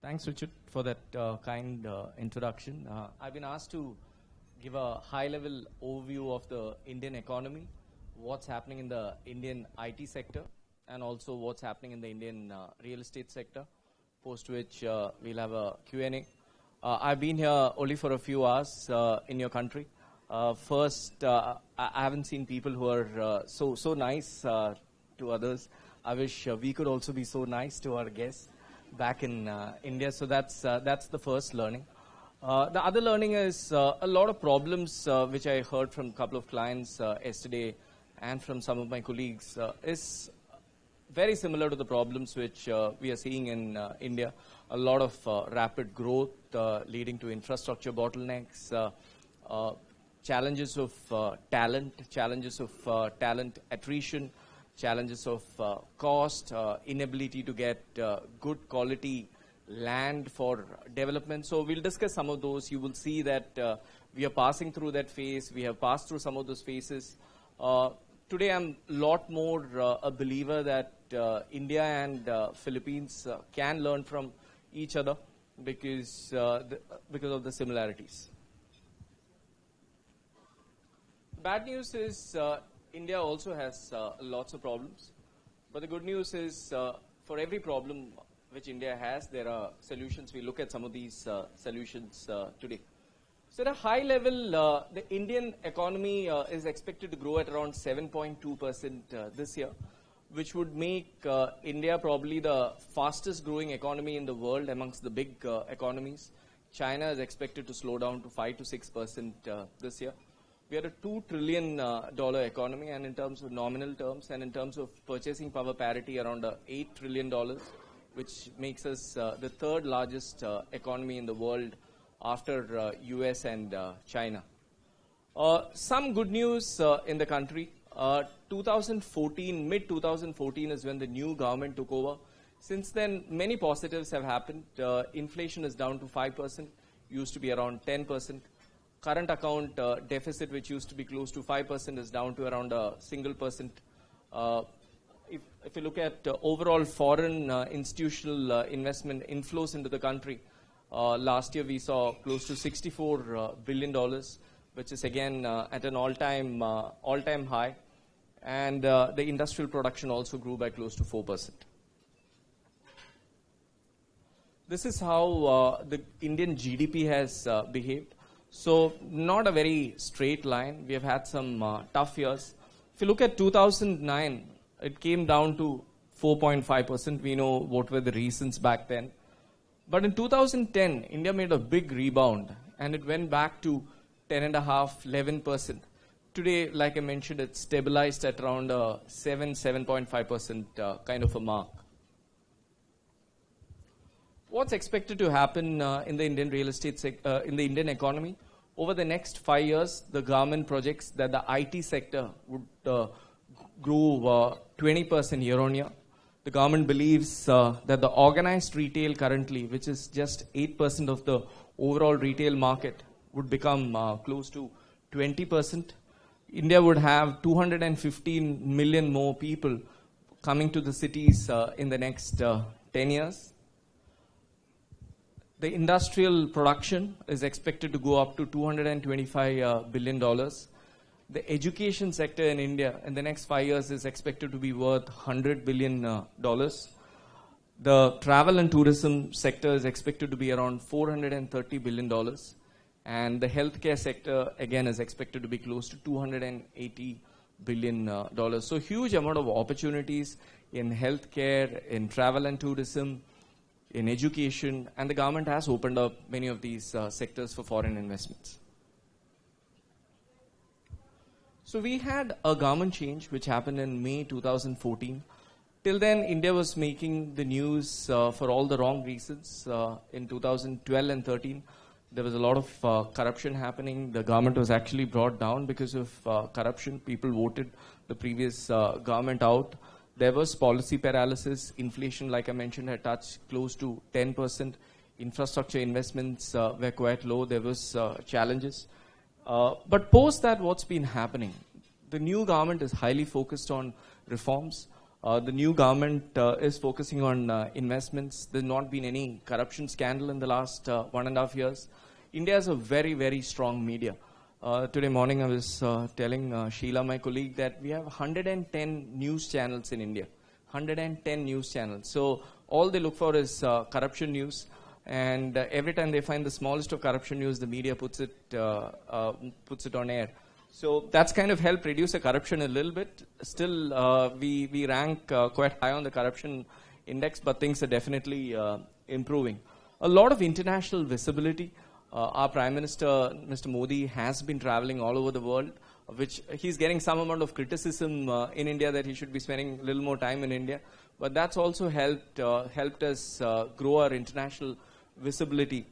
Thanks, Richard, for that kind introduction. I've been asked to give a high-level overview of the Indian economy, what's happening in the Indian IT sector, and also what's happening in the Indian real estate sector, post which we'll have a Q&A. I've been here only for a few hours in your country. First, I haven't seen people who are so nice to others. I wish we could also be so nice to our guests back in India. So that's the first learning. The other learning is a lot of problems which I heard from a couple of clients yesterday and from some of my colleagues is very similar to the problems which we are seeing in India. A lot of rapid growth leading to infrastructure bottlenecks, challenges of talent attrition, challenges of cost, inability to get good quality land for development. So we'll discuss some of those. You will see that we are passing through that phase. We have passed through some of those phases. Today I'm a lot more a believer that India and Philippines can learn from each other because of the similarities. Bad news is India also has lots of problems, but the good news is for every problem which India has, there are solutions. We look at some of these solutions today. So at a high level, the Indian economy is expected to grow at around 7.2% this year, which would make India probably the fastest growing economy in the world amongst the big economies. China is expected to slow down to 5 to 6% this year. We are a $2 trillion economy, and in terms of nominal terms and in terms of purchasing power parity, around $8 trillion, which makes us the third largest economy in the world after US and China. Some good news in the country. 2014, mid-2014 is when the new government took over. Since then, many positives have happened. Inflation is down to 5%, used to be around 10%. Current account deficit, which used to be close to 5%, is down to around a single percent. If you look at overall foreign institutional investment inflows into the country, last year we saw close to $64 billion, which is again at an all-time high. And the industrial production also grew by close to 4%. This is how the Indian GDP has behaved. So not a very straight line. We have had some tough years. If you look at 2009, it came down to 4.5%. We know what were the reasons back then. But in 2010, India made a big rebound, and it went back to 10.5%, 11%. Today, like I mentioned, it's stabilized at around 7.5% kind of a mark. What's expected to happen in the Indian real estate in the Indian economy? Over the next 5 years, the government projects that the IT sector would grow 20% year on year. The government believes that the organized retail currently, which is just 8% of the overall retail market, would become close to 20%. India would have 215 million more people coming to the cities in the next 10 years. The industrial production is expected to go up to $225 billion. The education sector in India in the next 5 years is expected to be worth $100 billion. The travel and tourism sector is expected to be around $430 billion. And the healthcare sector, again, is expected to be close to $280 billion. So huge amount of opportunities in healthcare, in travel and tourism, in education, and the government has opened up many of these sectors for foreign investments. So we had a government change which happened in May 2014. Till then, India was making the news for all the wrong reasons. In 2012 and 13, there was a lot of corruption happening. The government was actually brought down because of corruption. People voted the previous government out. There was policy paralysis. Inflation, like I mentioned, had touched close to 10%. Infrastructure investments were quite low. There was challenges. But post that, what's been happening? The new government is highly focused on reforms. The new government is focusing on investments. There's not been any corruption scandal in the last 1.5 years. India has a very, very strong media. Today morning I was telling Sheila, my colleague, that we have 110 news channels in India. 110 news channels. So all they look for is corruption news. And every time they find the smallest of corruption news, the media puts it on air. So that's kind of helped reduce the corruption a little bit. Still, we rank quite high on the corruption index, but things are definitely improving. A lot of international visibility. Our Prime Minister, Mr. Modi, has been traveling all over the world, which he's getting some amount of criticism in India that he should be spending a little more time in India. But that's also helped us grow our international visibility.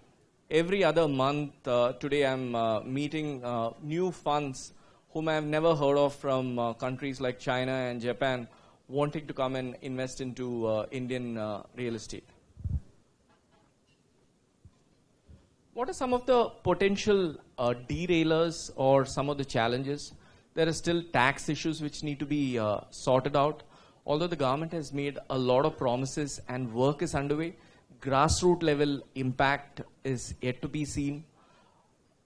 Every other month, today I'm meeting new funds whom I've never heard of from countries like China and Japan, wanting to come and invest into Indian real estate. What are some of the potential derailers or some of the challenges? There are still tax issues which need to be sorted out. Although the government has made a lot of promises and work is underway, grassroots level impact is yet to be seen.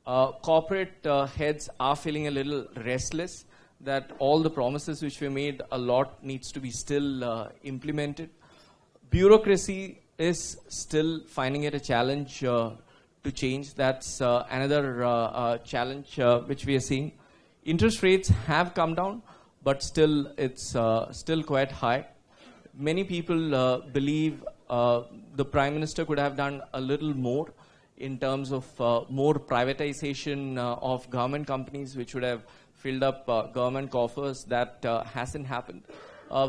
Corporate heads are feeling a little restless that all the promises which were made, a lot needs to be still implemented. Bureaucracy is still finding it a challenge to change. That's another challenge which we are seeing. Interest rates have come down, but still it's still quite high. Many people believe the Prime Minister could have done a little more in terms of more privatization of government companies, which would have filled up government coffers. That hasn't happened.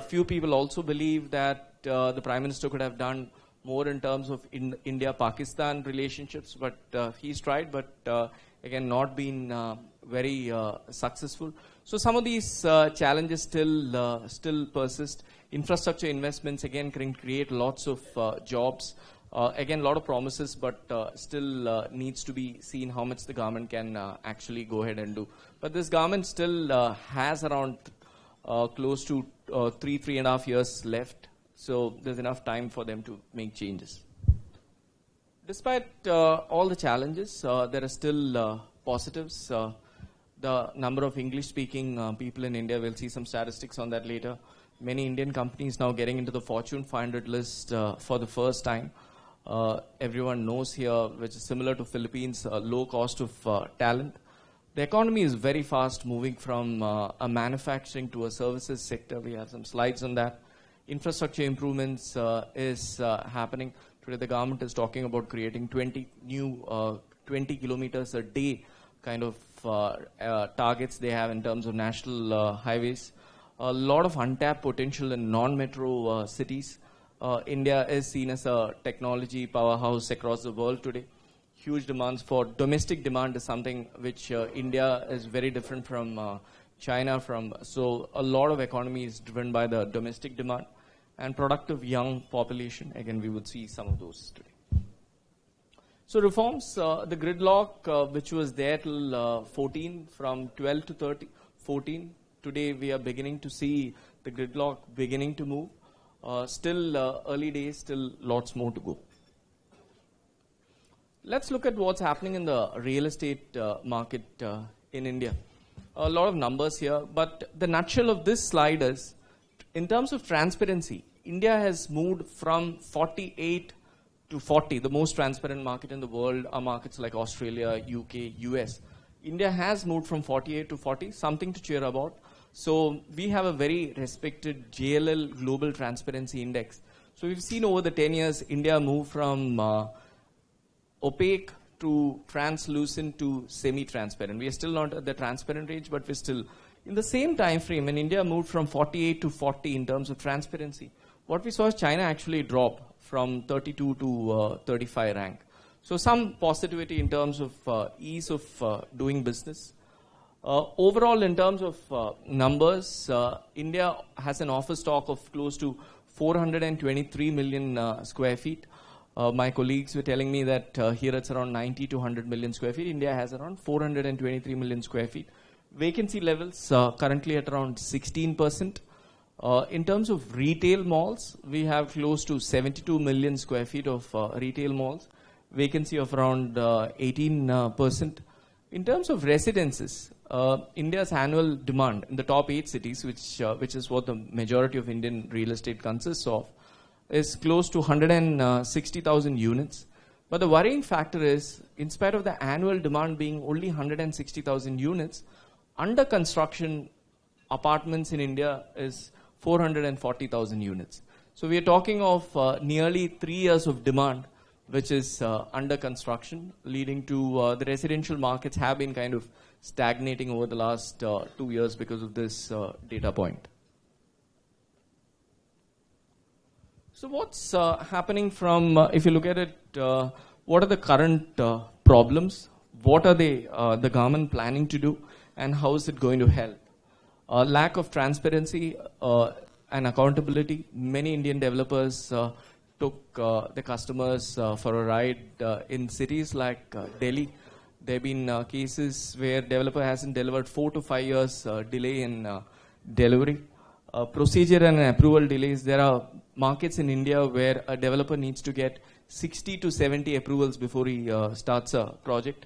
Few people also believe that the Prime Minister could have done more in terms of India-Pakistan relationships, but he's tried, but again not been very successful. So some of these challenges still persist. Infrastructure investments again can create lots of jobs. Again, a lot of promises, but still needs to be seen how much the government can actually go ahead and do. But this government still has around close to 3.5 years left. So there's enough time for them to make changes. Despite all the challenges, there are still positives. The number of English-speaking people in India, we'll see some statistics on that later. Many Indian companies now getting into the Fortune 500 list for the first time. Everyone knows here, which is similar to Philippines, low cost of talent. The economy is very fast moving from a manufacturing to a services sector. We have some slides on that. Infrastructure improvements is happening. Today the government is talking about creating 20 kilometers a day kind of targets they have in terms of national highways. A lot of untapped potential in non-metro cities. India is seen as a technology powerhouse across the world today. Huge demands for domestic demand is something which India is very different from China. So a lot of economy is driven by the domestic demand and productive young population. Again, we would see some of those today. So reforms, the gridlock which was there till 14, from 12 to 14, today we are beginning to see the gridlock beginning to move. Still early days, still lots more to go. Let's look at what's happening in the real estate market in India. A lot of numbers here, but the nutshell of this slide is, in terms of transparency, India has moved from 48 to 40. The most transparent market in the world are markets like Australia, UK, US. India has moved from 48 to 40, something to cheer about. So we have a very respected JLL Global Transparency Index. So we've seen over the 10 years, India moved from opaque to translucent to semi-transparent. We are still not at the transparent range, but we're still in the same time frame. When India moved from 48 to 40 in terms of transparency, what we saw is China actually drop from 32 to 35 rank. So some positivity in terms of ease of doing business. Overall, in terms of numbers, India has an office stock of close to 423 million square feet. My colleagues were telling me that here it's around 90 to 100 million square feet. India has around 423 million square feet. Vacancy levels currently at around 16%. In terms of retail malls, we have close to 72 million square feet of retail malls, vacancy of around 18%. In terms of residences, India's annual demand in the top 8 cities, which is what the majority of Indian real estate consists of, is close to 160,000 units. But the worrying factor is, in spite of the annual demand being only 160,000 units, under construction apartments in India is 440,000 units. So we are talking of nearly 3 years of demand, which is under construction, leading to the residential markets have been kind of stagnating over the last 2 years because of this data point. So what's happening from, if you look at it, what are the current problems? What are the government planning to do? And how is it going to help? Lack of transparency and accountability. Many Indian developers took the customers for a ride in cities like Delhi. There have been cases where developer hasn't delivered 4 to 5 years delay in delivery. Procedure and approval delays. There are markets in India where a developer needs to get 60 to 70 approvals before he starts a project.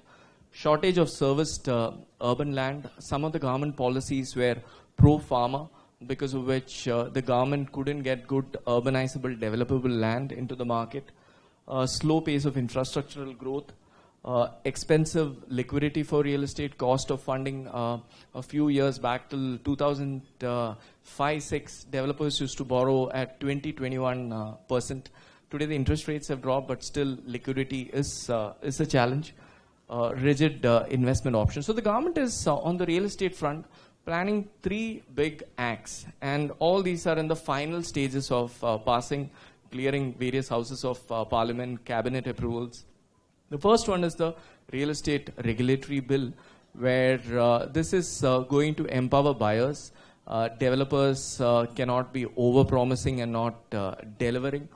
Shortage of serviced urban land. Some of the government policies were pro-farmer, because of which the government couldn't get good urbanizable, developable land into the market. Slow pace of infrastructural growth. Expensive liquidity for real estate, cost of funding. A few years back till 2005-6, developers used to borrow at 20-21%. Today the interest rates have dropped, but still liquidity is a challenge. Rigid investment options. So the government is on the real estate front planning 3 big acts, and all these are in the final stages of passing, clearing various houses of parliament, cabinet approvals. The first one is the real estate regulatory bill, where this is going to empower buyers. Developers cannot be over-promising and not delivering.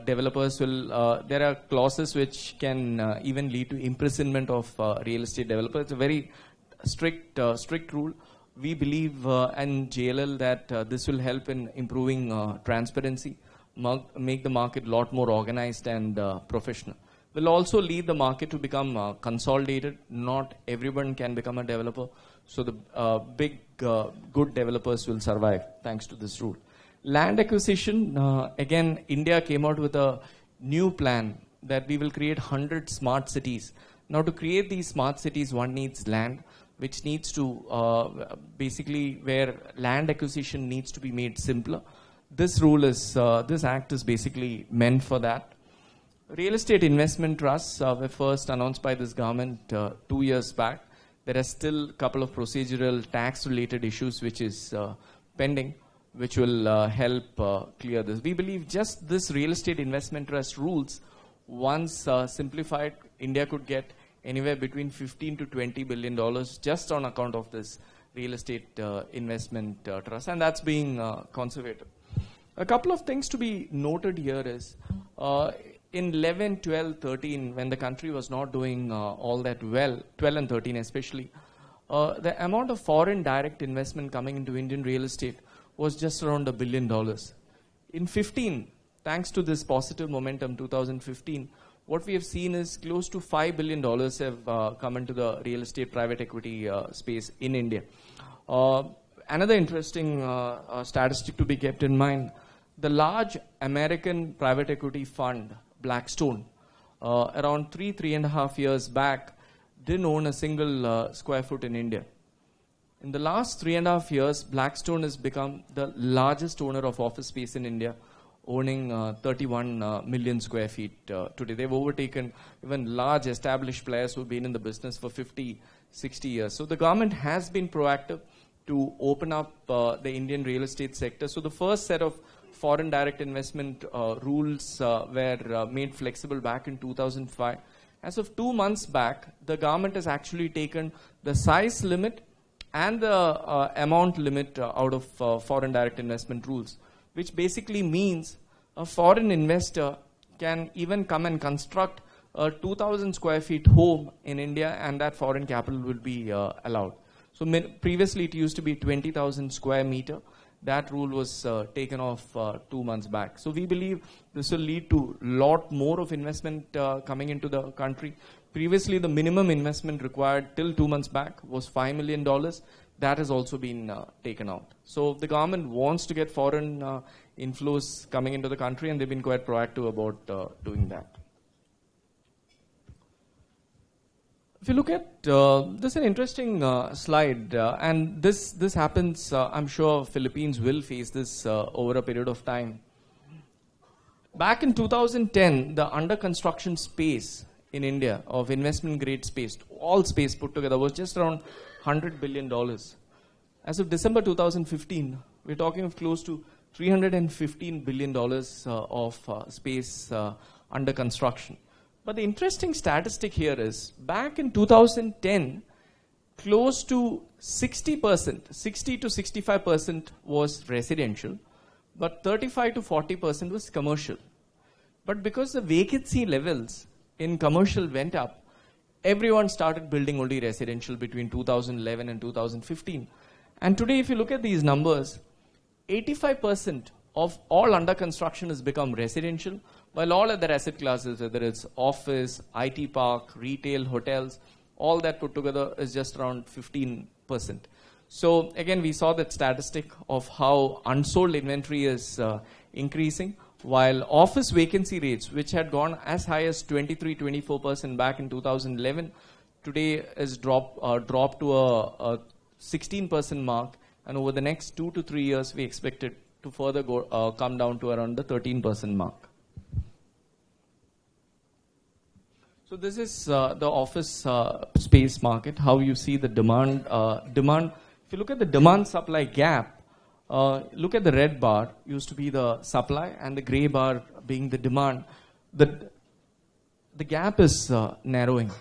Developers will, there are clauses which can even lead to imprisonment of real estate developers. It's a very strict rule. We believe and JLL that this will help in improving transparency, make the market a lot more organized and professional. Will also lead the market to become consolidated. Not everyone can become a developer. So the big, good developers will survive thanks to this rule. Land acquisition, again, India came out with a new plan that we will create 100 smart cities. Now to create these smart cities, one needs land, which needs to, basically where land acquisition needs to be made simpler. This rule is, this act is basically meant for that. Real estate investment trusts were first announced by this government 2 years back. There are still a couple of procedural tax-related issues which is pending, which will help clear this. We believe just this real estate investment trust rules, once simplified, India could get anywhere between $15 to $20 billion just on account of this real estate investment trust, and that's being conservative. A couple of things to be noted here is, in 11, 12, 13, when the country was not doing all that well, 12 and 13 especially, the amount of foreign direct investment coming into Indian real estate was just around $1 billion. In 15, thanks to this positive momentum, 2015, what we have seen is close to $5 billion have come into the real estate private equity space in India. Another interesting statistic to be kept in mind, the large American private equity fund, Blackstone, around 3.5 years back, didn't own a single square foot in India. In the last 3.5 years, Blackstone has become the largest owner of office space in India, owning 31 million square feet today. They've overtaken even large established players who've been in the business for 50, 60 years. So the government has been proactive to open up the Indian real estate sector. So the first set of foreign direct investment rules were made flexible back in 2005. As of 2 months back, the government has actually taken the size limit and the amount limit out of foreign direct investment rules, which basically means a foreign investor can even come and construct a 2,000 square feet home in India, and that foreign capital will be allowed. So previously it used to be 20,000 square meter. That rule was taken off 2 months back. So we believe this will lead to lot more of investment coming into the country. Previously, the minimum investment required till 2 months back was $5 million. That has also been taken out. So the government wants to get foreign inflows coming into the country, and they've been quite proactive about doing that. If you look at, this is an interesting slide, and this happens, I'm sure Philippines will face this over a period of time. Back in 2010, the under construction space in India of investment grade space, all space put together, was just around $100 billion. As of December 2015, we're talking of close to $315 billion of space under construction. But the interesting statistic here is, back in 2010, close to 60%, 60 to 65% was residential, but 35 to 40% was commercial. But because the vacancy levels in commercial went up, everyone started building only residential between 2011 and 2015. And today, if you look at these numbers, 85% of all under construction has become residential, while all other asset classes, whether it's office, IT park, retail, hotels, all that put together is just around 15%. So again, we saw that statistic of how unsold inventory is increasing, while office vacancy rates, which had gone as high as 23-24% back in 2011, today is dropped to a 16% mark, and over the next 2 to 3 years, we expect it to further come down to around the 13% mark. So this is the office space market, how you see the demand. If you look at the demand-supply gap, look at the red bar, used to be the supply, and the gray bar being the demand. The gap is narrowing.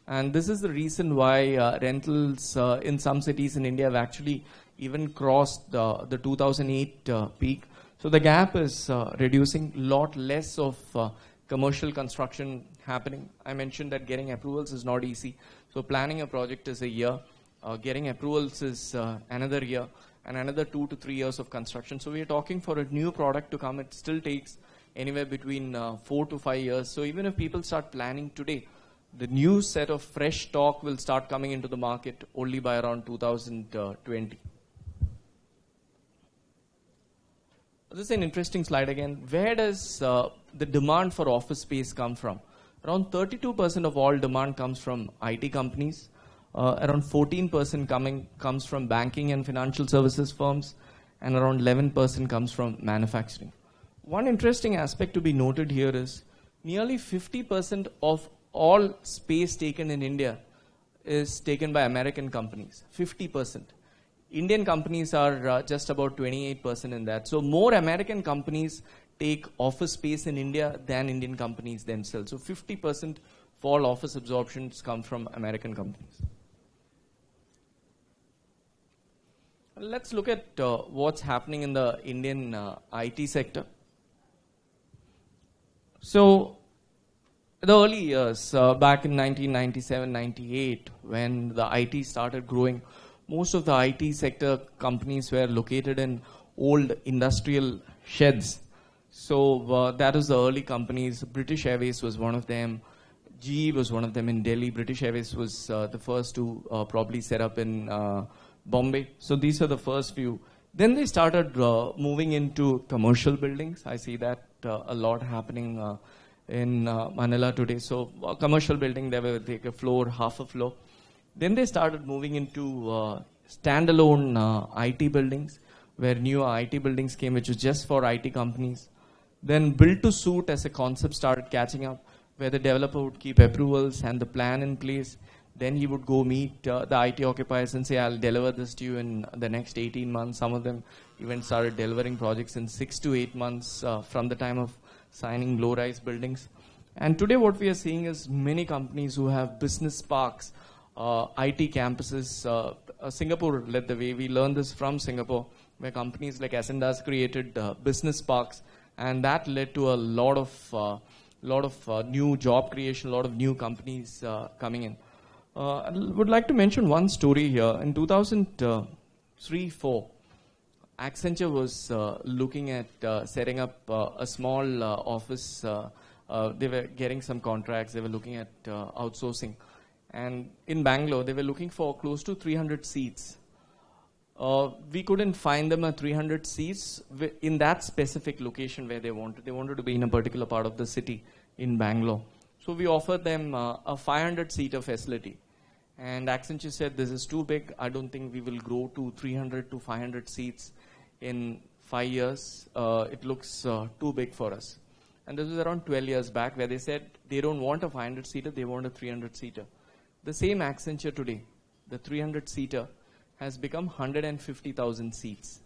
And this is the reason why rentals in some cities in India have actually even crossed the 2008 peak. So the gap is reducing, lot less of commercial construction happening. I mentioned that getting approvals is not easy. So planning a project is a year, getting approvals is another year, and another 2 to 3 years of construction. So we are talking for a new product to come. It still takes anywhere between 4 to 5 years. So even if people start planning today, the new set of fresh stock will start coming into the market only by around 2020. This is an interesting slide again. Where does the demand for office space come from? Around 32% of all demand comes from IT companies. Around 14% comes from banking and financial services firms, and around 11% comes from manufacturing. One interesting aspect to be noted here is nearly 50% of all space taken in India is taken by American companies, 50%. Indian companies are just about 28% in that. So more American companies take office space in India than Indian companies themselves. So 50% of all office absorptions come from American companies. Let's look at what's happening in the Indian IT sector. So the early years, back in 1997-98, when the IT started growing, most of the IT sector companies were located in old industrial sheds. So that was the early companies. British Airways was one of them. GE was one of them in Delhi. British Airways was the first to probably set up in Bombay. So these are the first few. Then they started moving into commercial buildings. I see that a lot happening in Manila today. So a commercial building, they will take a floor, half a floor. Then they started moving into standalone IT buildings, where new IT buildings came, which was just for IT companies. Then build to suit as a concept started catching up, where the developer would keep approvals and the plan in place. Then he would go meet the IT occupiers and say, I'll deliver this to you in the next 18 months. Some of them even started delivering projects in 6 to 8 months from the time of signing low-rise buildings. And today what we are seeing is many companies who have business parks, IT campuses. Singapore led the way. We learned this from Singapore, where companies like Ascendas created business parks, and that led to a lot of new job creation, a lot of new companies coming in. I would like to mention one story here. In 2003-04, Accenture was looking at setting up a small office. They were getting some contracts. They were looking at outsourcing. And in Bangalore, they were looking for close to 300 seats. We couldn't find them at 300 seats in that specific location where they wanted. They wanted to be in a particular part of the city in Bangalore. So we offered them a 500-seater facility. And Accenture said, this is too big. I don't think we will grow to 300 to 500 seats in 5 years. It looks too big for us. And this was around 12 years back, where they said they don't want a 500-seater, they want a 300-seater. The same Accenture today, the 300-seater, has become 150,000 seats.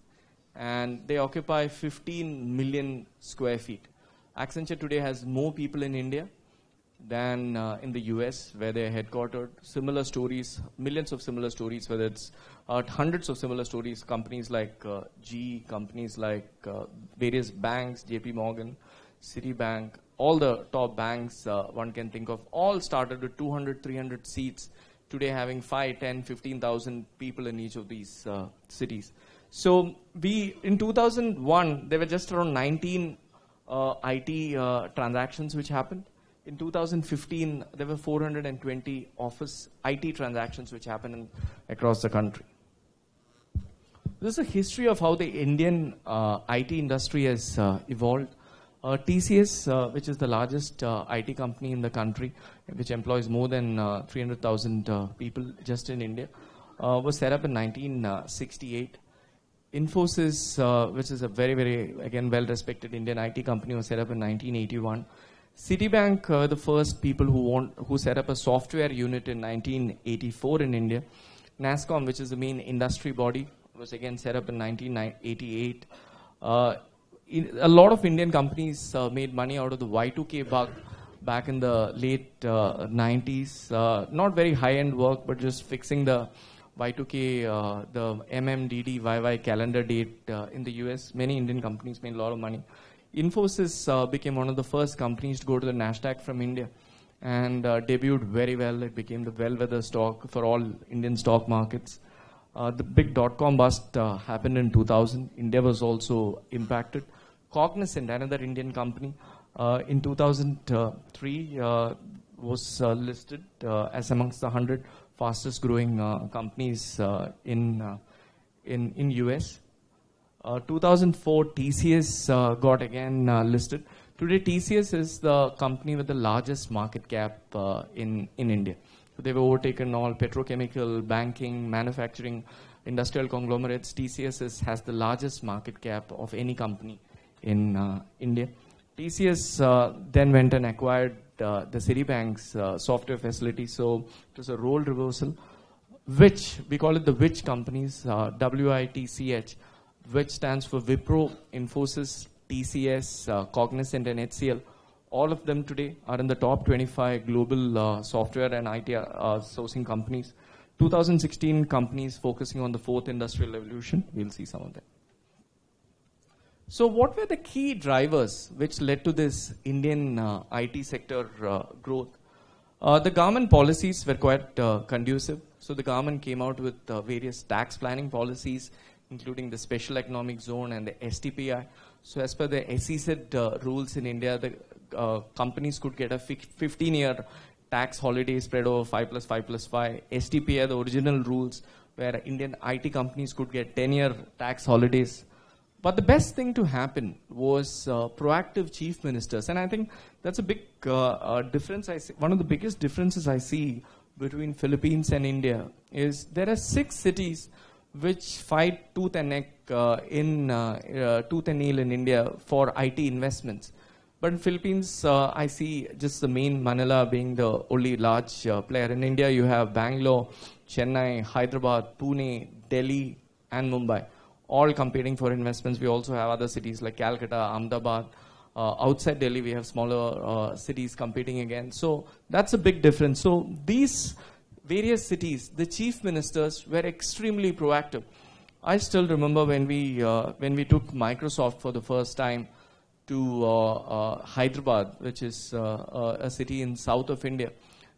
And they occupy 15 million square feet. Accenture today has more people in India than in the US, where they're headquartered. Similar stories, millions of similar stories, whether it's hundreds of similar stories, companies like GE, companies like various banks, JP Morgan, Citibank, all the top banks one can think of, all started with 200, 300 seats, today having 5, 10, 15,000 people in each of these cities. So in 2001, there were just around 19 IT transactions which happened. In 2015, there were 420 office IT transactions which happened across the country. This is a history of how the Indian IT industry has evolved. TCS, which is the largest IT company in the country, which employs more than 300,000 people just in India, was set up in 1968. Infosys, which is a very, very, again, well-respected Indian IT company, was set up in 1981. Citibank were the first people who set up a software unit in 1984 in India. NASSCOM, which is the main industry body, was again set up in 1988. A lot of Indian companies made money out of the Y2K bug back in the late 90s. Not very high-end work, but just fixing the Y2K, the MMDD calendar date in the US. Many Indian companies made a lot of money. Infosys became one of the first companies to go to the NASDAQ from India and debuted very well. It became the bellwether stock for all Indian stock markets. The big dot-com bust happened in 2000. India was also impacted. Cognizant, another Indian company, in 2003 was listed as amongst the 100 fastest growing companies in US. 2004, TCS got again listed. Today, TCS is the company with the largest market cap in India. So they've overtaken all petrochemical, banking, manufacturing, industrial conglomerates. TCS has the largest market cap of any company in India. TCS then went and acquired the Citibank's software facility. So it was a role reversal, which we call it the WITCH companies, WITCH, which stands for Wipro, Infosys, TCS, Cognizant, and HCL. All of them today are in the top 25 global software and IT sourcing companies. 2016 companies focusing on the fourth industrial revolution. We'll see some of them. So what were the key drivers which led to this Indian IT sector growth? The government policies were quite conducive. So the government came out with various tax planning policies, including the Special Economic Zone and the STPI. So as per the SEZ rules in India, the companies could get a 15-year tax holiday spread over 5 plus 5 plus 5. STPI, the original rules, where Indian IT companies could get 10-year tax holidays. But the best thing to happen was proactive chief ministers. And I think that's a big difference. One of the biggest differences I see between Philippines and India is there are 6 cities which fight tooth and nail in India for IT investments. But in Philippines, I see just the main Manila being the only large player. In India, you have Bangalore, Chennai, Hyderabad, Pune, Delhi, and Mumbai, all competing for investments. We also have other cities like Calcutta, Ahmedabad. Outside Delhi, we have smaller cities competing again. So that's a big difference. So these various cities, the chief ministers were extremely proactive. I still remember when we took Microsoft for the first time to Hyderabad, which is a city in south of India.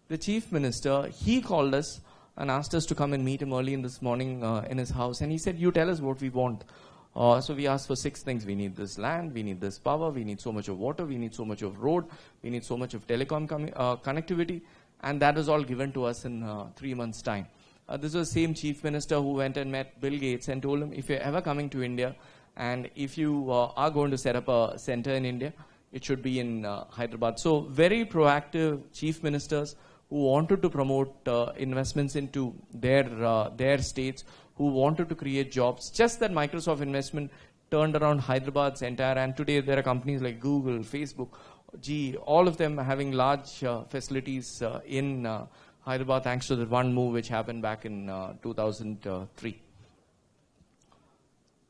The chief minister, he called us and asked us to come and meet him early in this morning in his house. And he said, you tell us what we want. So we asked for 6 things. We need this land, we need this power, we need so much of water, we need so much of road, we need so much of telecom connectivity, and that was all given to us in 3 months' time. This was the same chief minister who went and met Bill Gates and told him, if you're ever coming to India, and if you are going to set up a center in India, it should be in Hyderabad. So very proactive chief ministers who wanted to promote investments into their states, who wanted to create jobs. Just that Microsoft investment turned around Hyderabad's entire, and today there are companies like Google, Facebook, GE, all of them having large facilities in Hyderabad thanks to the one move which happened back in 2003.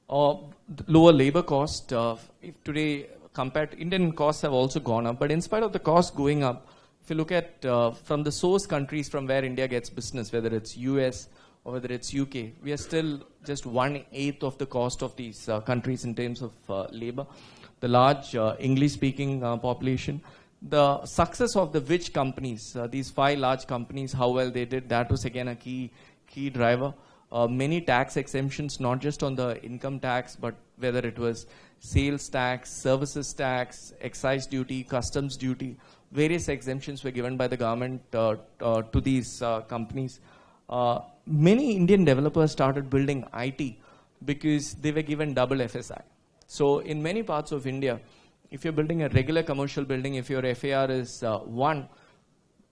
Lower labor cost. If today compared to Indian costs have also gone up, but in spite of the cost going up, if you look at from the source countries from where India gets business, whether it's US or whether it's UK, we are still just 1/8 of the cost of these countries in terms of labor. The large English-speaking population, the success of the which companies, these 5 large companies, how well they did, that was again a key driver. Many tax exemptions, not just on the income tax, but whether it was sales tax, services tax, excise duty, customs duty, various exemptions were given by the government to these companies. Many Indian developers started building IT because they were given double FSI. So in many parts of India, if you're building a regular commercial building, if your FAR is 1,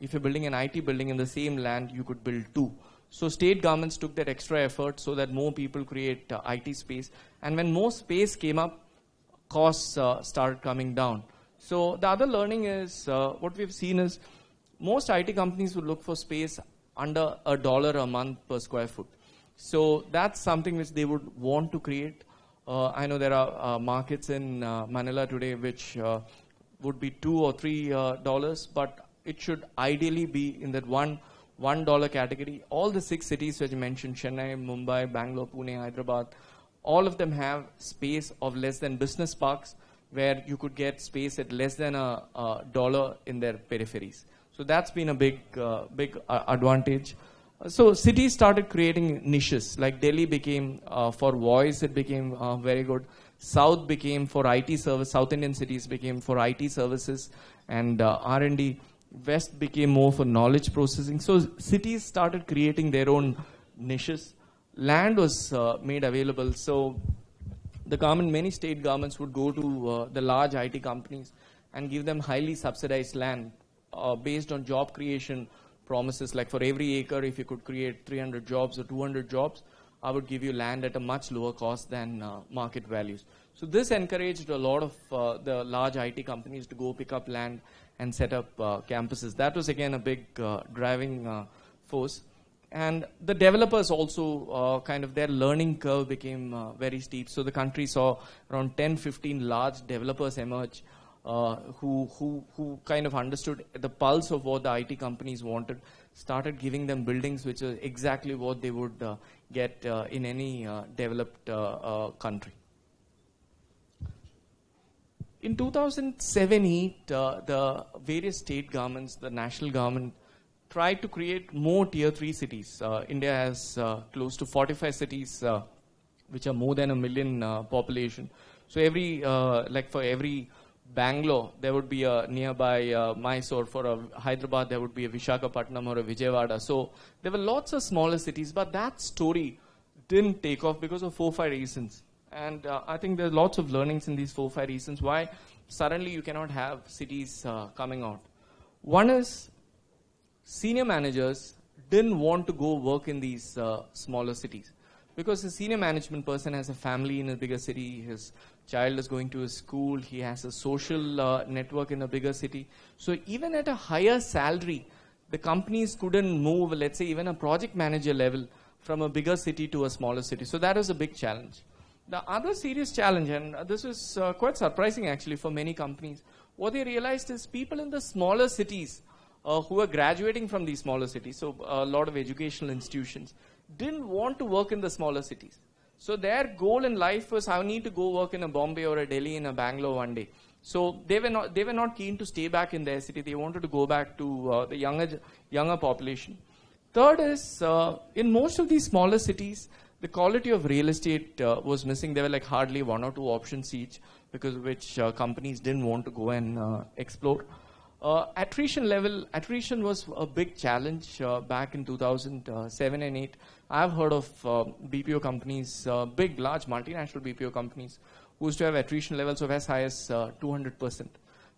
if you're building an IT building in the same land, you could build 2. So state governments took that extra effort so that more people create IT space. And when more space came up, costs started coming down. So the other learning is, what we've seen is, most IT companies would look for space under $1 a month per square foot. So that's something which they would want to create. I know there are markets in Manila today which would be $2 or $3, but it should ideally be in that $1 category. All the 6 cities which you mentioned, Chennai, Mumbai, Bangalore, Pune, Hyderabad, all of them have space of less than business parks where you could get space at less than $1 in their peripheries. So that's been a big advantage. So cities started creating niches, like Delhi became, for voice it became very good. South became for IT service, South Indian cities became for IT services and R&D. West became more for knowledge processing. So cities started creating their own niches. Land was made available. So the government, many state governments would go to the large IT companies and give them highly subsidized land based on job creation promises. Like for every acre, if you could create 300 jobs or 200 jobs, I would give you land at a much lower cost than market values. So this encouraged a lot of the large IT companies to go pick up land and set up campuses. That was again a big driving force. And the developers also, kind of their learning curve became very steep. So the country saw around 10-15 large developers emerge who kind of understood the pulse of what the IT companies wanted, started giving them buildings which are exactly what they would get in any developed country. In 2007-8, the various state governments, the national government, tried to create more tier 3 cities. India has close to 45 cities which are more than 1 million population. So for every Bangalore, there would be a nearby Mysore. For a Hyderabad, there would be a Visakhapatnam or a Vijayawada. So there were lots of smaller cities, but that story didn't take off because of 4-5 reasons. And I think there's lots of learnings in these 4-5 reasons why suddenly you cannot have cities coming out. One is, senior managers didn't want to go work in these smaller cities because the senior management person has a family in a bigger city, his child is going to a school, he has a social network in a bigger city. So even at a higher salary, the companies couldn't move, let's say even a project manager level, from a bigger city to a smaller city. So that was a big challenge. The other serious challenge, and this is quite surprising actually for many companies, what they realized is people in the smaller cities who are graduating from these smaller cities, so a lot of educational institutions, didn't want to work in the smaller cities. So their goal in life was, I need to go work in a Bombay or a Delhi in a Bangalore one day. So they were not keen to stay back in their city. They wanted to go back to the younger population. Third is, in most of these smaller cities, The quality of real estate was missing. There were like hardly one or two options each, because of which companies didn't want to go and explore. Attrition was a big challenge back in 2007 and 8. I've heard of BPO companies, big, large multinational BPO companies, who used to have attrition levels of as high as 200%.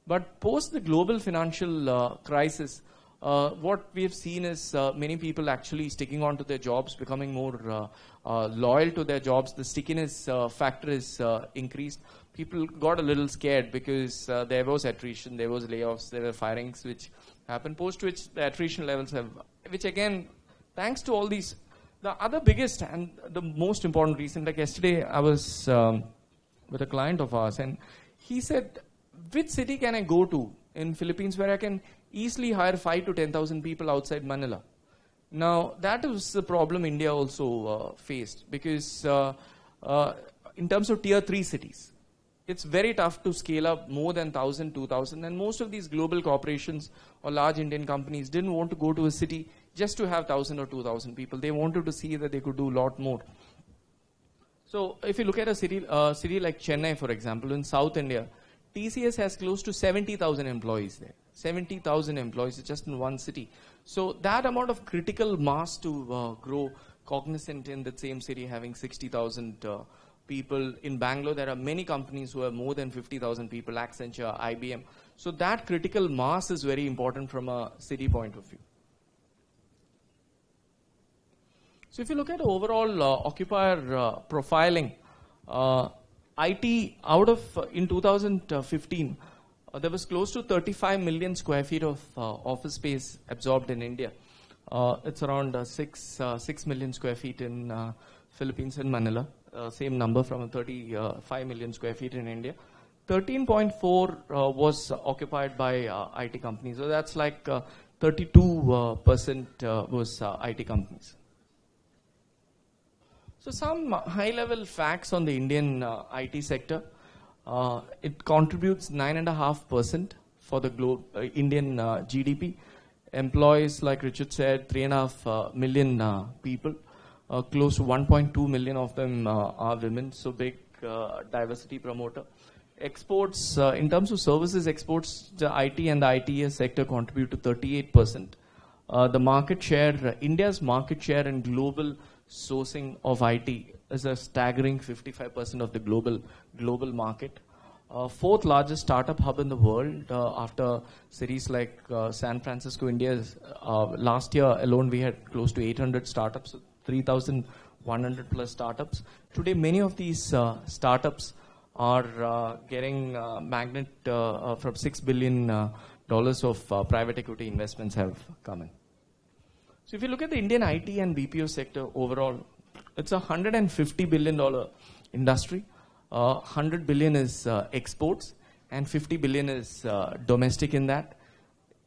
But post the global financial crisis, what we have seen is many people actually sticking on to their jobs, becoming more loyal to their jobs. The stickiness factor is increased. People got a little scared because there was attrition, there was layoffs, there were firings which happened, post which the attrition levels have, which again, thanks to all these, the other biggest and the most important reason, like yesterday I was with a client of ours and he said, which city can I go to in Philippines where I can easily hire 5 to 10,000 people outside Manila? Now, that was the problem India also faced, because in terms of tier 3 cities, it's very tough to scale up more than 1,000, 2,000, and most of these global corporations or large Indian companies didn't want to go to a city just to have 1,000 or 2,000 people. They wanted to see that they could do a lot more. So if you look at a city like Chennai, for example, in South India, TCS has close to 70,000 employees there. 70,000 employees just in one city. So that amount of critical mass to grow, Cognizant in that same city having 60,000 people. In Bangalore, there are many companies who have more than 50,000 people, Accenture, IBM. So that critical mass is very important from a city point of view. So if you look at overall occupier profiling, IT out of, in 2015, there was close to 35 million square feet of office space absorbed in India. It's around 6 million square feet in Philippines and Manila. Same number from 35 million square feet in India. 13.4 was occupied by IT companies. So that's like 32% was IT companies. So some high-level facts on the Indian IT sector. It contributes 9.5% for the Indian GDP. Employs, like Richard said, 3.5 million people. Close to 1.2 million of them are women, so big diversity promoter. Exports, in terms of services exports, the IT and the ITES sector contribute to 38%. The market share, India's market share in global sourcing of IT is a staggering 55% of the global market. Fourth largest startup hub in the world after cities like San Francisco, India. Last year alone we had close to 800 startups, 3,100 plus startups. Today many of these startups are getting magnet from $6 billion of private equity investments have come in. So if you look at the Indian IT and BPO sector overall, it's a $150 billion industry. 100 billion is exports and 50 billion is domestic in that.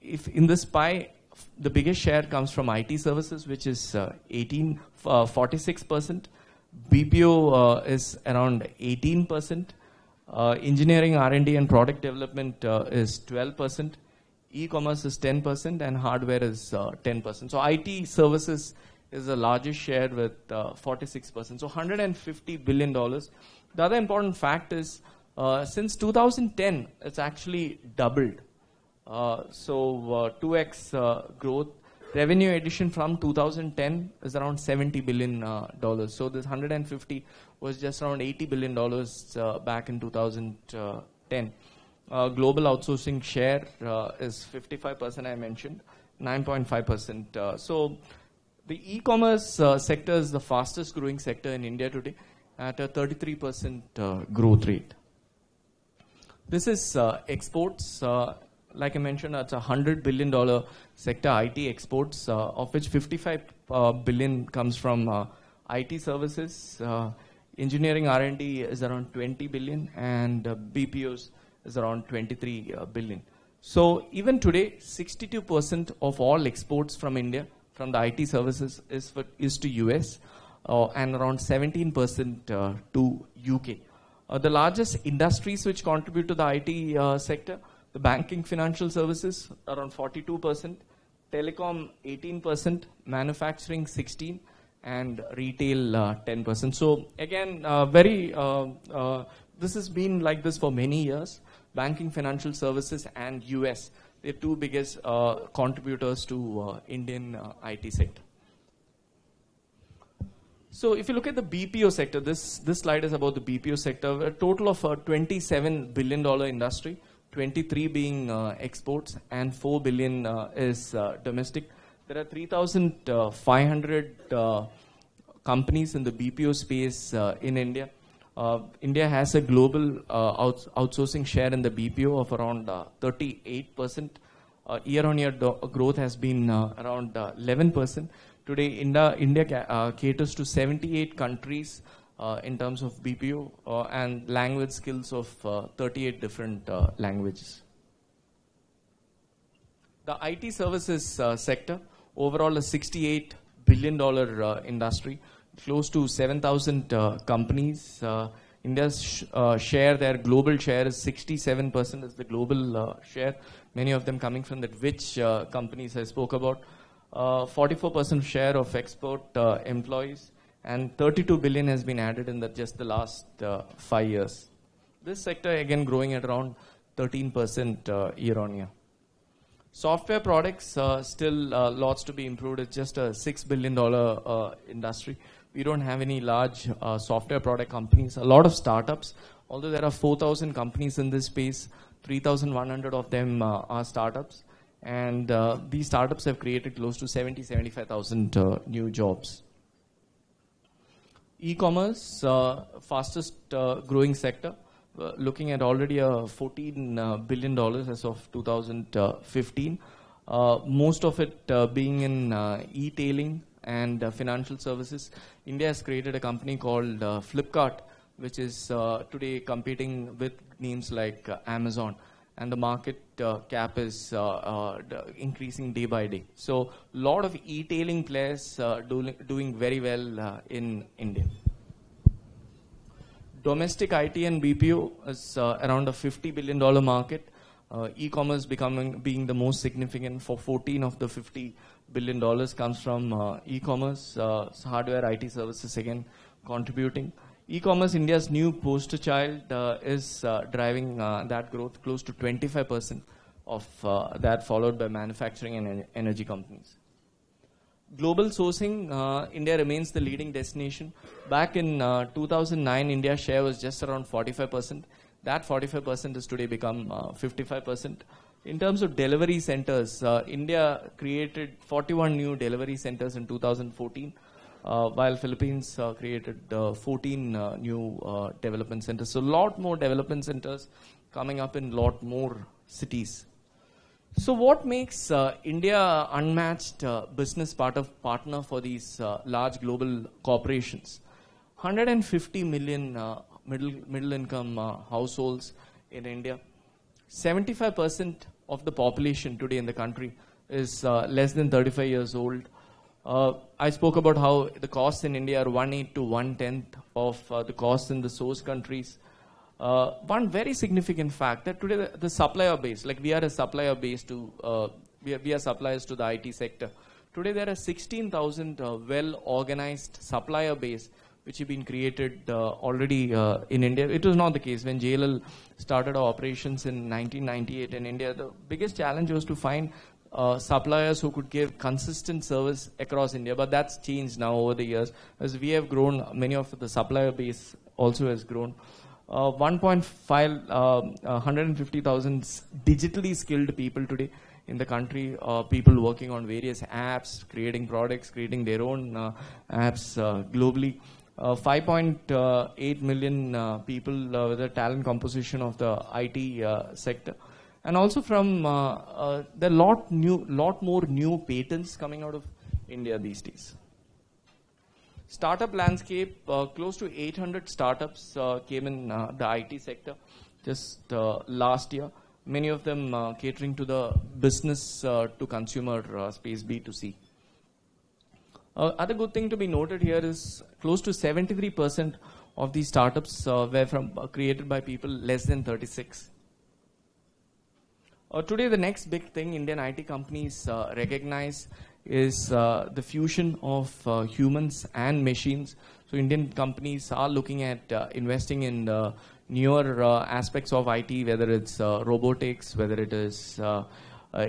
If in this pie, the biggest share comes from IT services, which is 46%. BPO is around 18%. Engineering, R&D and product development is 12%. E-commerce is 10% and hardware is 10%. So IT services is the largest share with 46%. So $150 billion. The other important fact is since 2010, it's actually doubled. So 2x growth. Revenue addition from 2010 is around $70 billion. So this 150 was just around $80 billion back in 2010. Global outsourcing share is 55%, I mentioned, 9.5%. So the e-commerce sector is the fastest growing sector in India today at a 33% growth rate. This is exports. Like I mentioned, it's a $100 billion sector, IT exports, of which 55 billion comes from IT services. Engineering R&D is around 20 billion and BPOs is around 23 billion. So even today, 62% of all exports from India, from the IT services, is to US and around 17% to UK. The largest industries which contribute to the IT sector, the banking financial services, around 42%, telecom 18%, manufacturing 16%, and retail 10%. So again, this has been like this for many years. Banking, financial services, and US, they're two biggest contributors to Indian IT sector. So if you look at the BPO sector, this slide is about the BPO sector. A total of $27 billion industry, 23 being exports, and 4 billion is domestic. There are 3,500 companies in the BPO space in India. India has a global outsourcing share in the BPO of around 38%. Year-on-year growth has been around 11%. Today, India caters to 78 countries in terms of BPO and language skills of 38 different languages. The IT services sector, overall a $68 billion industry, close to 7,000 companies. India's share, their global share is 67% is the global share. Many of them coming from the which companies I spoke about. 44% share of export employees, and 32 billion has been added in just the last 5 years. This sector again growing at around 13% year on year. Software products still lots to be improved. It's just a $6 billion industry. We don't have any large software product companies. A lot of startups, although there are 4,000 companies in this space, 3,100 of them are startups. And these startups have created close to 75,000 new jobs. E-commerce, fastest growing sector, looking at already a $14 billion as of 2015. Most of it being in e-tailing and financial services. India has created a company called Flipkart, which is today competing with names like Amazon. And the market cap is increasing day by day. So a lot of e-tailing players doing very well in India. Domestic IT and BPO is around a $50 billion market. E-commerce being the most significant for 14 of the $50 billion comes from e-commerce. Hardware IT services again contributing. E-commerce, India's new poster child, is driving that growth close to 25% of that, followed by manufacturing and energy companies. Global sourcing, India remains the leading destination. Back in 2009, India's share was just around 45%. That 45% has today become 55%. In terms of delivery centers, India created 41 new delivery centers in 2014. While Philippines created 14 new development centers. So a lot more development centers coming up in a lot more cities. So what makes India unmatched business partner for these large global corporations? 150 million middle income households in India. 75% of the population today in the country is less than 35 years old. I spoke about how the costs in India are 1/8 to 1/10 of the costs in the source countries. One very significant fact that today the supplier base, like we are a supplier base to, we are suppliers to the IT sector. Today there are 16,000 well-organized supplier base which have been created already in India. It was not the case when JLL started our operations in 1998 in India. The biggest challenge was to find suppliers who could give consistent service across India, but that's changed now over the years. As we have grown, many of the supplier base also has grown. 150,000 digitally skilled people today in the country, people working on various apps, creating products, creating their own apps globally. 5.8 million people with the talent composition of the IT sector. And also from there are lot more new patents coming out of India these days. Startup landscape, close to 800 startups came in the IT sector just last year. Many of them catering to the business to consumer space, B2C. Other good thing to be noted here is close to 73% of these startups were created by people less than 36. Today, the next big thing Indian IT companies recognize is the fusion of humans and machines. So Indian companies are looking at investing in newer aspects of IT, whether it's robotics, whether it is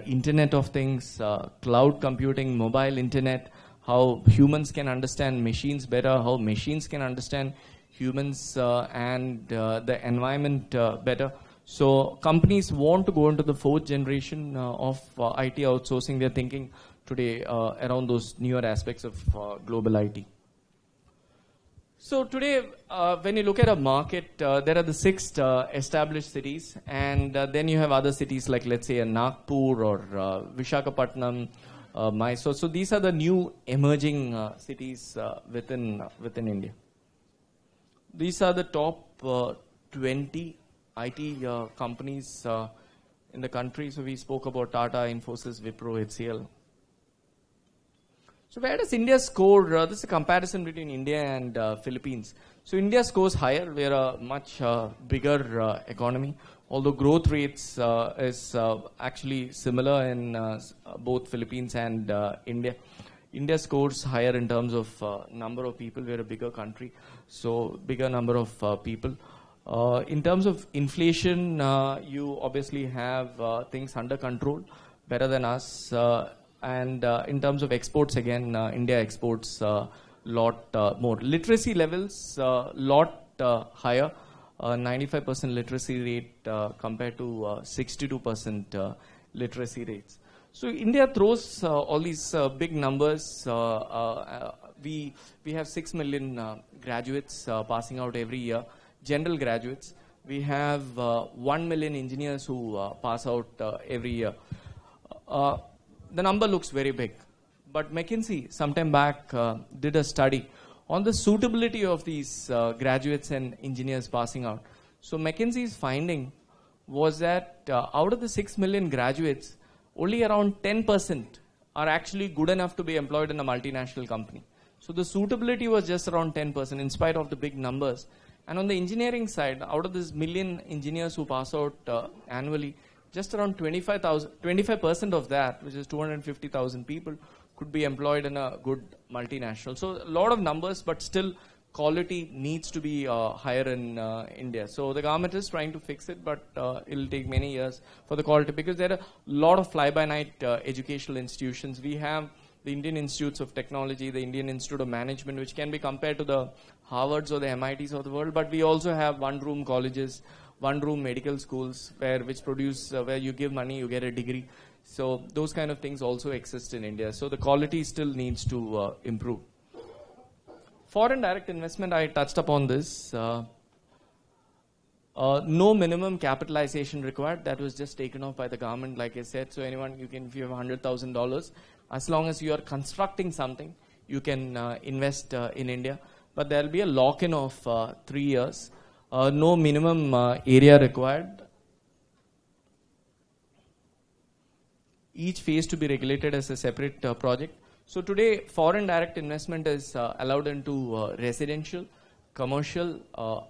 Internet of Things, cloud computing, mobile internet, how humans can understand machines better, how machines can understand humans and the environment better. So companies want to go into the fourth generation of IT outsourcing. They're thinking today around those newer aspects of global IT. So today, when you look at a market, there are the six established cities, and then you have other cities like, let's say, Nagpur or Visakhapatnam, Mysore. So these are the new emerging cities within India. These are the top 20 IT companies in the country. So we spoke about Tata, Infosys, Wipro, HCL. So where does India score? This is a comparison between India and Philippines. So India scores higher. We are a much bigger economy. Although growth rates is actually similar in both Philippines and India. India scores higher in terms of number of people. We are a bigger country, so bigger number of people. In terms of inflation, you obviously have things under control, better than us. And in terms of exports, again, India exports a lot more. Literacy levels, lot higher, 95% literacy rate compared to 62% literacy rates. So India throws all these big numbers. We have 6 million graduates passing out every year, general graduates. We have 1 million engineers who pass out every year. The number looks very big, but McKinsey sometime back did a study on the suitability of these graduates and engineers passing out. So McKinsey's finding was that out of the 6 million graduates, only around 10% are actually good enough to be employed in a multinational company. So the suitability was just around 10% in spite of the big numbers. And on the engineering side, out of this million engineers who pass out annually, just around 25% of that, which is 250,000 people, could be employed in a good multinational. So a lot of numbers, but still quality needs to be higher in India. So the government is trying to fix it, but it will take many years for the quality, because there are a lot of fly-by-night educational institutions. We have the Indian Institutes of Technology, the Indian Institute of Management, which can be compared to the Harvards or the MITs of the world, but we also have one-room colleges, one-room medical schools which produce, where you give money, you get a degree. So those kind of things also exist in India. So the quality still needs to improve. Foreign direct investment, I touched upon this. No minimum capitalization required. That was just taken off by the government, like I said. So anyone, if you have $100,000, as long as you are constructing something, you can invest in India. But there will be a lock-in of 3 years. No minimum area required. Each phase to be regulated as a separate project. So today, foreign direct investment is allowed into residential, commercial,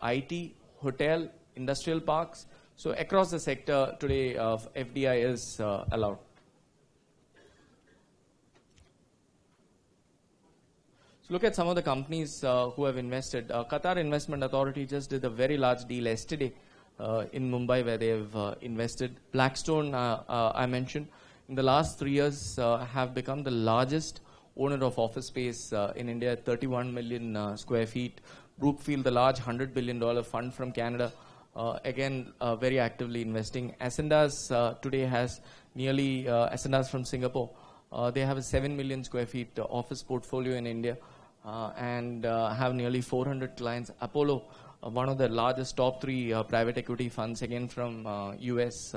IT, hotel, industrial parks. So across the sector today, FDI is allowed. So look at some of the companies who have invested. Qatar Investment Authority just did a very large deal yesterday in Mumbai, where they have invested. Blackstone, I mentioned, in the last 3 years have become the largest owner of office space in India, 31 million square feet. Brookfield, the large $100 billion fund from Canada, again very actively investing. Ascendas today has nearly, Ascendas from Singapore, they have a 7 million square feet office portfolio in India and have nearly 400 clients. Apollo, one of the largest top 3 private equity funds, again from US,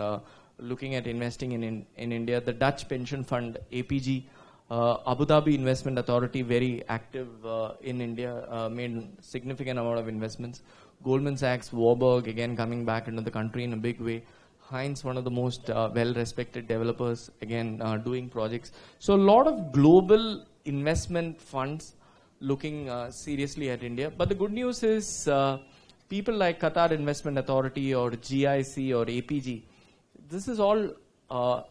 looking at investing in India. The Dutch pension fund, APG, Abu Dhabi Investment Authority, very active in India, made significant amount of investments. Goldman Sachs, Warburg, again coming back into the country in a big way. Heinz, one of the most well-respected developers, again doing projects. So a lot of global investment funds looking seriously at India. But the good news is people like Qatar Investment Authority or GIC or APG, this is all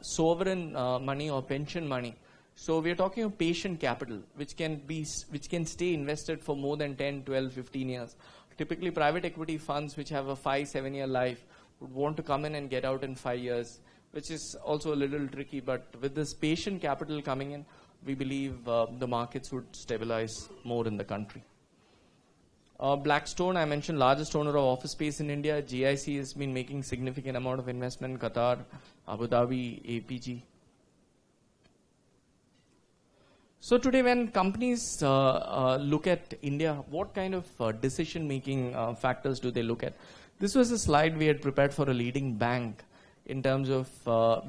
sovereign money or pension money. So we are talking of patient capital, which can stay invested for more than 10, 12, 15 years. Typically, private equity funds which have a 5, 7-year life would want to come in and get out in 5 years, which is also a little tricky. But with this patient capital coming in, we believe the markets would stabilize more in the country. Blackstone, I mentioned, largest owner of office space in India. GIC has been making significant amount of investment in Qatar, Abu Dhabi, APG. So today when companies look at India, what kind of decision-making factors do they look at? This was a slide we had prepared for a leading bank in terms of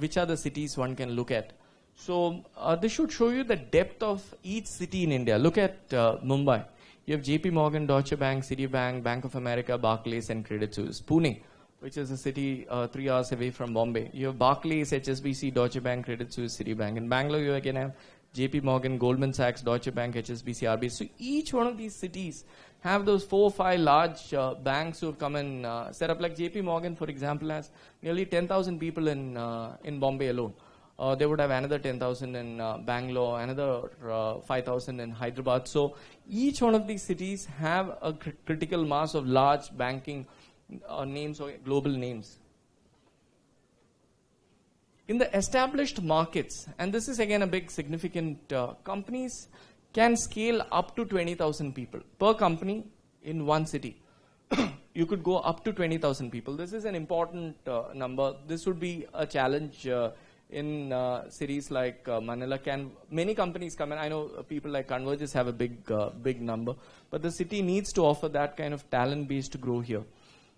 which are the cities one can look at. So this should show you the depth of each city in India. Look at Mumbai. You have JP Morgan, Deutsche Bank, Citibank, Bank of America, Barclays, and Credit Suisse. Pune, which is a city 3 hours away from Bombay. You have Barclays, HSBC, Deutsche Bank, Credit Suisse, Citibank. In Bangalore, you again have JP Morgan, Goldman Sachs, Deutsche Bank, HSBC, RBI. So each one of these cities have those 4 or 5 large banks who have come and set up. Like JP Morgan, for example, has nearly 10,000 people in Bombay alone. They would have another 10,000 in Bangalore, another 5,000 in Hyderabad. So each one of these cities have a critical mass of large banking names or global names. In the established markets, and this is again a big significant, companies can scale up to 20,000 people per company in one city. You could go up to 20,000 people. This is an important number. This would be a challenge in cities like Manila. Can many companies come in? I know people like Convergys have a big number, but the city needs to offer that kind of talent base to grow here.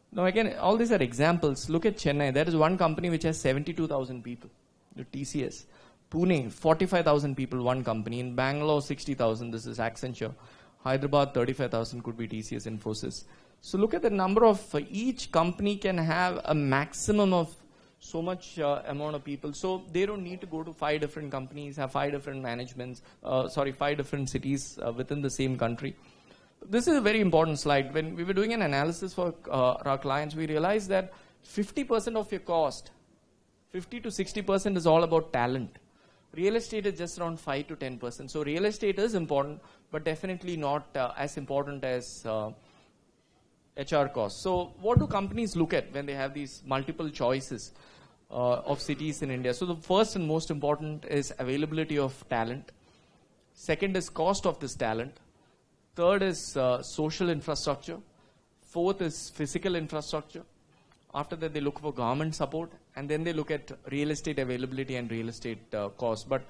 Now again, all these are examples. Look at Chennai. There is one company which has 72,000 people, the TCS. Pune, 45,000 people, one company. In Bangalore, 60,000. This is Accenture. Hyderabad, 35,000 could be TCS, Infosys. So look at the number of each company can have a maximum of so much amount of people. So they don't need to go to 5 different companies, have 5 different managements, 5 different cities within the same country. This is a very important slide. When we were doing an analysis for our clients, we realized that 50% of your cost, 50 to 60% is all about talent. Real estate is just around 5 to 10%. So real estate is important, but definitely not as important as HR costs. So what do companies look at when they have these multiple choices of cities in India? So the first and most important is availability of talent. Second is cost of this talent. Third is social infrastructure. Fourth is physical infrastructure. After that, they look for government support, and then they look at real estate availability and real estate cost. But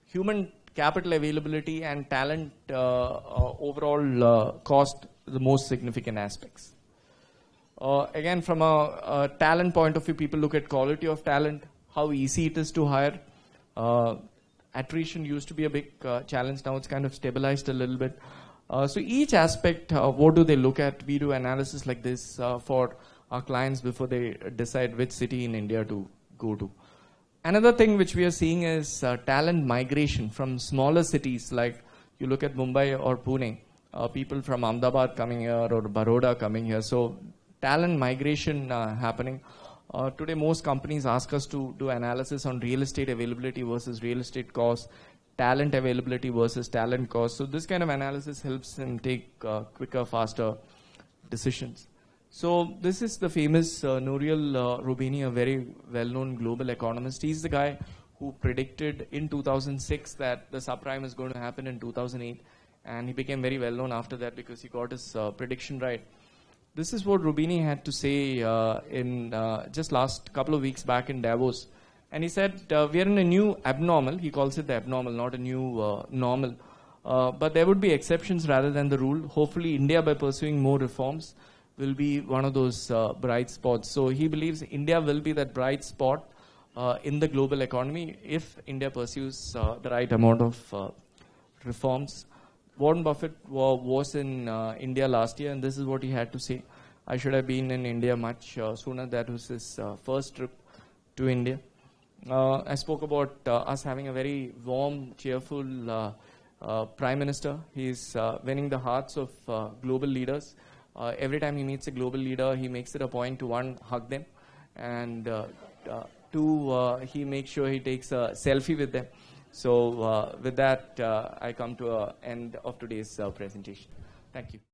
human capital availability and talent overall cost the most significant aspects. Again, from a talent point of view, people look at quality of talent, how easy it is to hire. Attrition used to be a big challenge. Now it's kind of stabilized a little bit. So each aspect, what do they look at? We do analysis like this for our clients before they decide which city in India to go to. Another thing which we are seeing is talent migration from smaller cities, like you look at Mumbai or Pune, people from Ahmedabad coming here or Baroda coming here. So talent migration happening. Today most companies ask us to do analysis on real estate availability versus real estate costs, talent availability versus talent costs. So this kind of analysis helps them take quicker, faster decisions. So this is the famous Nouriel Roubini, a very well-known global economist. He's the guy who predicted in 2006 that the subprime is going to happen in 2008. And he became very well-known after that because he got his prediction right. This is what Roubini had to say in just last couple of weeks back in Davos. And he said, we are in a new abnormal. He calls it the abnormal, not a new normal. But there would be exceptions rather than the rule. Hopefully, India, by pursuing more reforms, will be one of those bright spots. So he believes India will be that bright spot in the global economy if India pursues the right amount of reforms. Warren Buffett was in India last year, and this is what he had to say. I should have been in India much sooner. That was his first trip to India. I spoke about us having a very warm, cheerful Prime Minister. He's winning the hearts of global leaders. Every time he meets a global leader, he makes it a point to, one, hug them, and two, he makes sure he takes a selfie with them. So with that, I come to an end of today's presentation. Thank you.